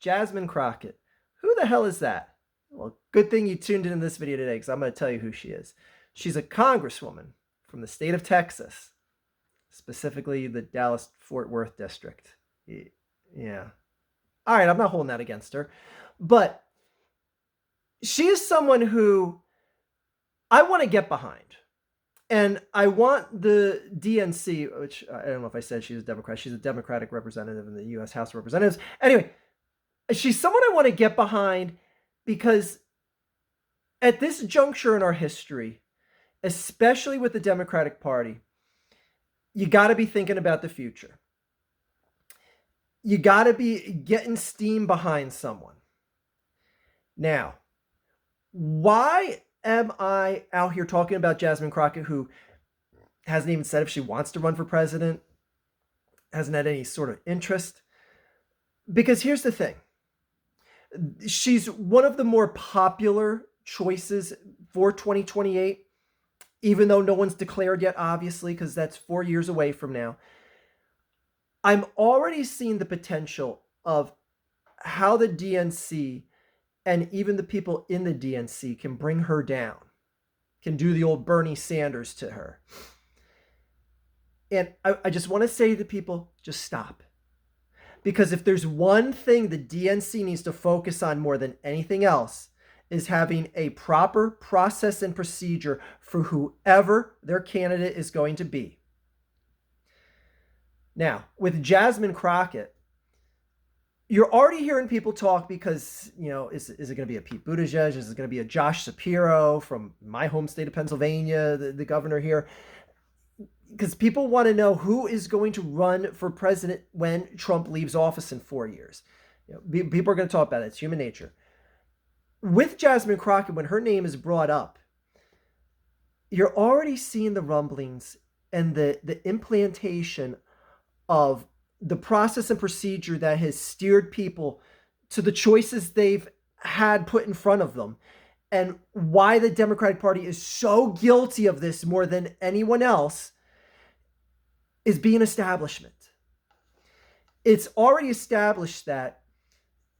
Jasmine Crockett. Who the hell is that? Well, good thing you tuned in this video today because I'm going to tell you who she is. She's a congresswoman from the state of Texas, specifically the Dallas-Fort Worth district. Yeah. All right, I'm not holding that against her. But she is someone who I want to get behind. And I want the DNC, which I don't know if I said she's a Democrat. She's a Democratic representative in the U.S. House of Representatives. Anyway, she's someone I want to get behind because at this juncture in our history, especially with the Democratic Party, you got to be thinking about the future. You got to be getting steam behind someone. Now, why am I out here talking about Jasmine Crockett, who hasn't even said if she wants to run for president, hasn't had any sort of interest? Because here's the thing. She's one of the more popular choices for 2028, even though no one's declared yet, obviously, because that's 4 years away from now. I'm already seeing the potential of how the DNC and even the people in the DNC can bring her down, can do the old Bernie Sanders to her. And I just want to say to people, just stop. Because if there's one thing the DNC needs to focus on more than anything else, is having a proper process and procedure for whoever their candidate is going to be. Now, with Jasmine Crockett, you're already hearing people talk because, is it going to be a Pete Buttigieg? Is it going to be a Josh Shapiro from my home state of Pennsylvania, the governor here? Because people want to know who is going to run for president when Trump leaves office in 4 years. People are going to talk about it. It's human nature. With Jasmine Crockett, when her name is brought up, you're already seeing the rumblings and the implantation of the process and procedure that has steered people to the choices they've had put in front of them, and why the Democratic Party is so guilty of this more than anyone else is being establishment. It's already established that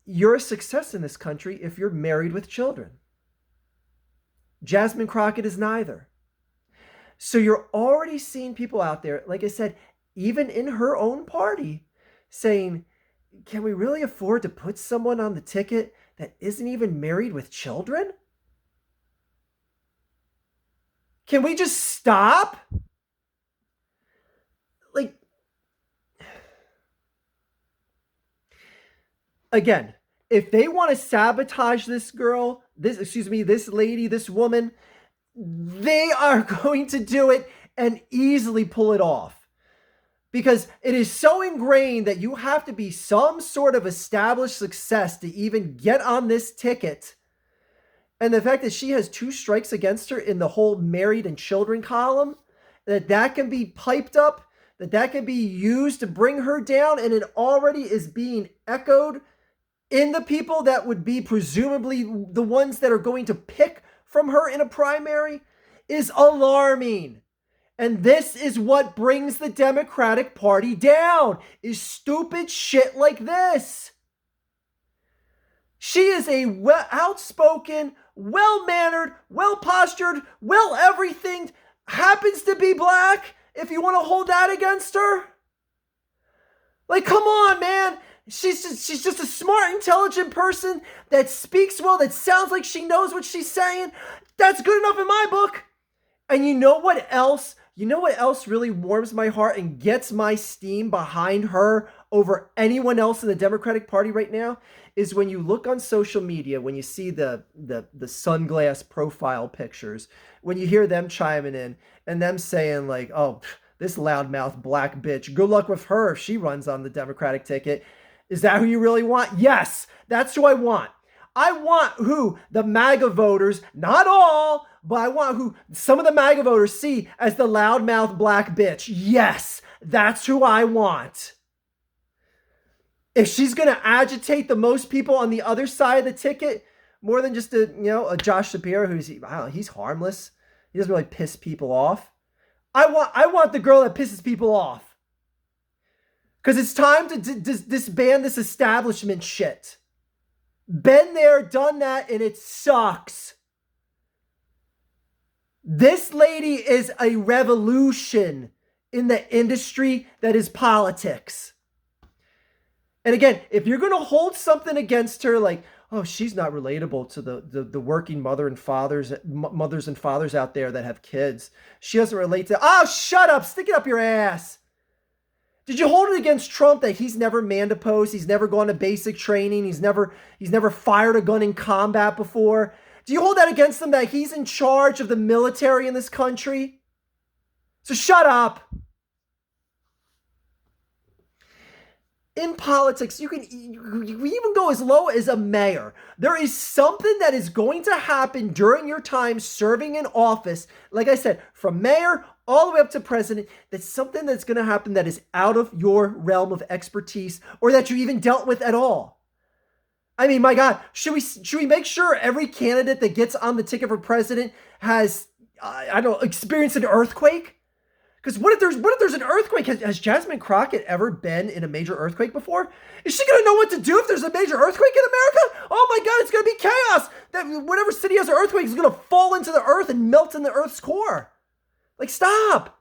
you're a success in this country if you're married with children. Jasmine Crockett is neither. So you're already seeing people out there, like I said, even in her own party, saying, can we really afford to put someone on the ticket that isn't even married with children? Can we just stop? Again, if they want to sabotage this lady, this woman, they are going to do it and easily pull it off. Because it is so ingrained that you have to be some sort of established success to even get on this ticket. And the fact that she has 2 strikes against her in the whole married and children column, that can be piped up, that can be used to bring her down, and it already is being echoed in the people that would be presumably the ones that are going to pick from her in a primary, is alarming. And this is what brings the Democratic Party down, is stupid shit like this. She is a outspoken, well-mannered, well-postured, well-everything, happens to be black, if you want to hold that against her. Come on, man. She's just a smart, intelligent person that speaks well, that sounds like she knows what she's saying. That's good enough in my book. And you know what else? You know what else really warms my heart and gets my steam behind her over anyone else in the Democratic Party right now? Is when you look on social media, when you see the sunglass profile pictures, when you hear them chiming in and them saying oh, this loudmouth black bitch, good luck with her if she runs on the Democratic ticket. Is that who you really want? Yes, that's who I want. I want who the MAGA voters, not all, but I want who some of the MAGA voters see as the loudmouth black bitch. Yes, that's who I want. If she's going to agitate the most people on the other side of the ticket, more than just a Josh Shapiro he's harmless. He doesn't really piss people off. I want the girl that pisses people off. Because it's time to disband this establishment shit. Been there, done that, and it sucks. This lady is a revolution in the industry that is politics. And again, if you're going to hold something against her like, oh, she's not relatable to the working mothers and fathers out there that have kids. She doesn't relate to, oh, shut up, stick it up your ass. Did you hold it against Trump that he's never manned a post, he's never gone to basic training, he's never fired a gun in combat before? Do you hold that against him that he's in charge of the military in this country? So shut up. In politics, you even go as low as a mayor. There is something that is going to happen during your time serving in office. Like I said, from mayor all the way up to president, that's something that's going to happen that is out of your realm of expertise or that you even dealt with at all. I mean, my God, should we make sure every candidate that gets on the ticket for president has, experienced an earthquake? Because what if there's an earthquake? Has Jasmine Crockett ever been in a major earthquake before? Is she going to know what to do if there's a major earthquake in America? Oh my God, it's going to be chaos. That whatever city has an earthquake is going to fall into the earth and melt in the earth's core. Like, stop.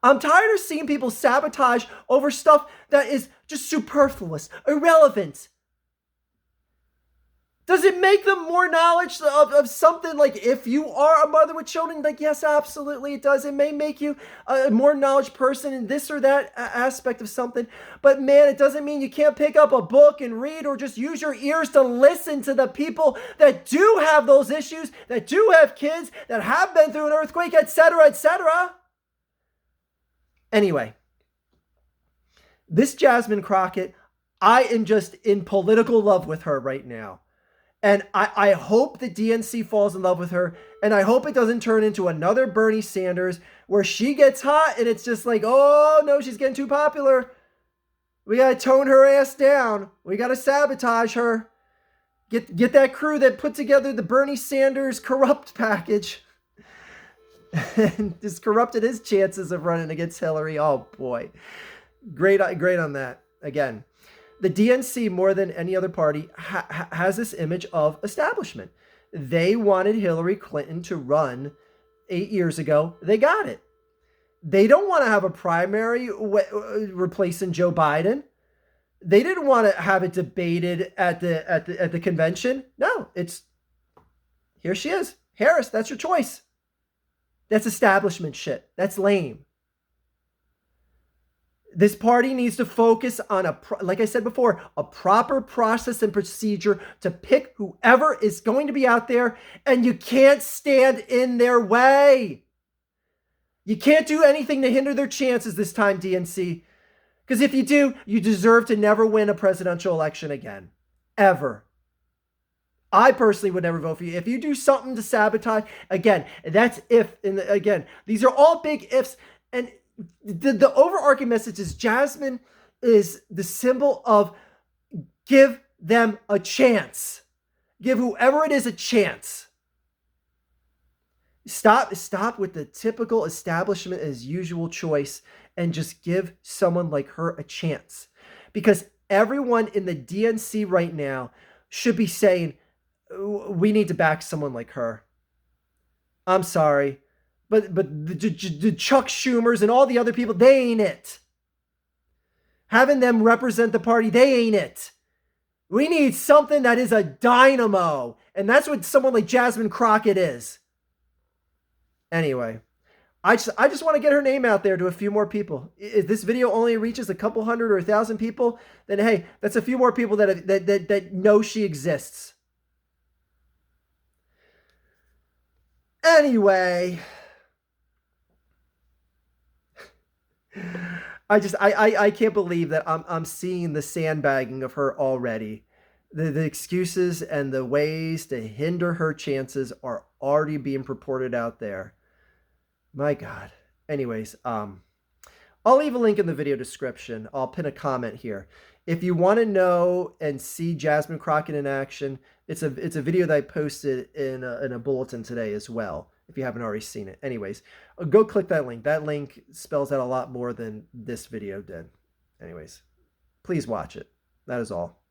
I'm tired of seeing people sabotage over stuff that is just superfluous, irrelevant. Does it make them more knowledge of something? Like, if you are a mother with children, like, yes, absolutely it does. It may make you a more knowledge person in this or that aspect of something. But man, it doesn't mean you can't pick up a book and read or just use your ears to listen to the people that do have those issues, that do have kids, that have been through an earthquake, etc., etc. Anyway, this Jasmine Crockett, I am just in political love with her right now. And I hope the DNC falls in love with her. And I hope it doesn't turn into another Bernie Sanders where she gets hot and it's just like, oh, no, she's getting too popular. We got to tone her ass down. We got to sabotage her. Get that crew that put together the Bernie Sanders corrupt package and just corrupted his chances of running against Hillary. Oh, boy. Great on that. Again. The DNC, more than any other party, has this image of establishment. They wanted Hillary Clinton to run 8 years ago. They got it. They don't want to have a primary replacing Joe Biden. They didn't want to have it debated at the convention. No, it's here she is. Harris, that's your choice. That's establishment shit. That's lame. This party needs to focus on, like I said before, a proper process and procedure to pick whoever is going to be out there, and you can't stand in their way. You can't do anything to hinder their chances this time, DNC. Because if you do, you deserve to never win a presidential election again. Ever. I personally would never vote for you. If you do something to sabotage, again, that's if, and again, these are all big ifs, and the overarching message is Jasmine is the symbol of give them a chance. Give whoever it is a chance. Stop with the typical establishment as usual choice and just give someone like her a chance. Because everyone in the DNC right now should be saying, we need to back someone like her. I'm sorry. But the Chuck Schumers and all the other people, they ain't it. Having them represent the party, they ain't it. We need something that is a dynamo. And that's what someone like Jasmine Crockett is. Anyway, I just want to get her name out there to a few more people. If this video only reaches a couple hundred or 1,000 people, then hey, that's a few more people that know she exists. Anyway, I can't believe that I'm seeing the sandbagging of her already. The excuses and the ways to hinder her chances are already being purported out there. My God. Anyways, I'll leave a link in the video description. I'll pin a comment here. If you want to know and see Jasmine Crockett in action, it's a video that I posted in a bulletin today as well, if you haven't already seen it. Anyways, go click that link. That link spells out a lot more than this video did. Anyways, please watch it. That is all.